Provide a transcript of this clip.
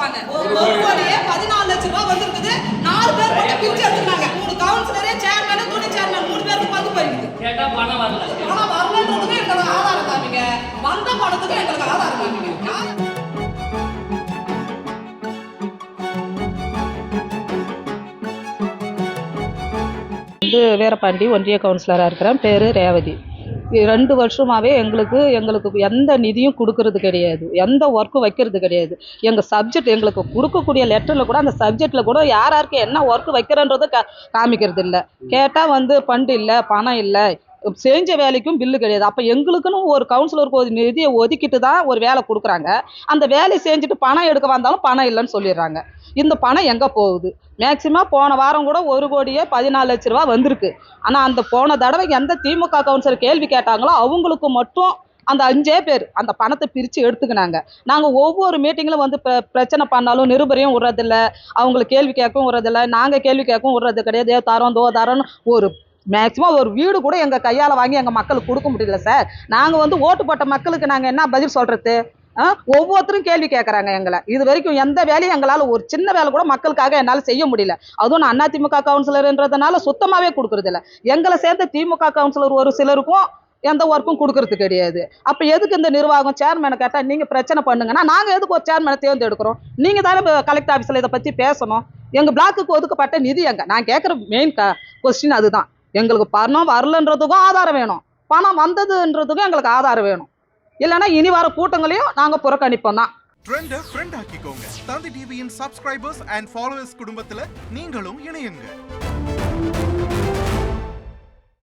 கொடுக்குறாங்க. ஒரு கோடியே 14 லட்சம் ரூபாய் வந்திருக்குது. 4 பேர் மட்டும் பிரிச்சு எடுத்துக்கிறாங்க. 3 கவுன்சிலரே, சேர்மன், துணை சேர்மன் 3 பேருக்கு பங்கு போயிருக்குது. கேட்டா பணம் வரல. பணம் வரலன்றதுக்கு எங்களுக்கு ஆதாரம் காமிங்க. வந்த பணத்துக்கு எங்களுக்கு ஆதாரம் காமிங்க. வீரபாண்டி ஒன்றிய கவுன்சிலராக இருக்கிறேன். பேர் ரேவதி. 2 வருஷமாகவே எங்களுக்கு எந்த நிதியும் கொடுக்கறது கிடையாது, எந்த ஒர்க்கும் வைக்கிறது கிடையாது. எங்கள் சப்ஜெக்ட் எங்களுக்கு கொடுக்கக்கூடிய லெட்டரில் கூட அந்த சப்ஜெக்டில் கூட யாருக்கு என்ன ஒர்க்கு வைக்கிறன்றது காமிக்கிறது இல்லை. கேட்டால் ஃபண்டு இல்லை, பணம் இல்லை, செஞ்ச வேலைக்கும் பில்லு கிடையாது. அப்போ எங்களுக்குன்னு ஒரு கவுன்சிலருக்கு ஒரு நிதியை ஒதுக்கிட்டு தான் ஒரு வேலை கொடுக்குறாங்க. அந்த வேலையை செஞ்சுட்டு பணம் எடுக்க வந்தாலும் பணம் இல்லைன்னு சொல்லிடுறாங்க. இந்த பணம் எங்கே போகுது? மேக்சிமம் போன வாரம் கூட 1 கோடியே 14 லட்ச ரூபா வந்திருக்கு. ஆனால் அந்த போன தடவை எந்த திமுக கவுன்சிலர் கேள்வி கேட்டாங்களோ அவங்களுக்கு மட்டும் அந்த 5 பேர் அந்த பணத்தை பிரித்து எடுத்துக்கினாங்க. நாங்கள் ஒவ்வொரு மீட்டிங்கிலும் பிரச்சனை பண்ணாலும் நிருபரையும் விடுறதில்ல, அவங்களுக்கு கேள்வி கேட்கவும் விடுறதில்ல, நாங்கள் கேள்வி கேட்கவும் விடுறது கிடையாது. தரோன்னு ஒரு மேக்சிமம் ஒரு வீடு கூட எங்கள் கையால் வாங்கி எங்கள் மக்களுக்கு கொடுக்க முடியல சார். நாங்கள் ஓட்டு போட்ட மக்களுக்கு நாங்கள் என்ன பதில் சொல்கிறது? ஒவ்வொருத்தரும் கேள்வி கேட்குறாங்க எங்களை. இது வரைக்கும் எந்த வேலையும் எங்களால் ஒரு சின்ன வேலை கூட மக்களுக்காக என்னால் செய்ய முடியல. அதுவும் நான் அதிமுக கவுன்சிலர்ன்றதுனால சுத்தமாகவே கொடுக்குறதில்ல. எங்களை சேர்ந்த திமுக கவுன்சிலர் ஒரு சிலருக்கும் எந்த ஒர்க்கும் கொடுக்கறது கிடையாது. அப்போ எதுக்கு இந்த நிர்வாகம் சேர்மனை கேட்டால் நீங்கள் பிரச்சனை பண்ணுங்கன்னா நாங்கள் எதுக்கு ஒரு சேர்மனை தேர்ந்தெடுக்கிறோம்? நீங்கள் தானே கலெக்டர் ஆஃபீஸில் இதை பற்றி பேசணும். எங்கள் பிளாக்குக்கு ஒதுக்கப்பட்ட நிதி எங்க? நான் கேட்குற மெயின் கொஸ்டின் அதுதான். எங்களுக்கு பணம் வரலன்றதுக்கும் ஆதாரம் வேணும், பணம் வந்ததுன்றதுக்கும் எங்களுக்கு ஆதாரம் வேணும். இல்லைன்னா இனி வர கூட்டங்களையும் நாங்கள் புறக்கணிப்போம் தான். ட்ரெண்டை ஃப்ரெண்ட் ஆக்கிக்கோங்க. தந்தி டிவியின் சப்ஸ்கிரைபர்ஸ் அண்ட் ஃபாலோவர்ஸ் குடும்பத்தில் நீங்களும் இணையுங்க.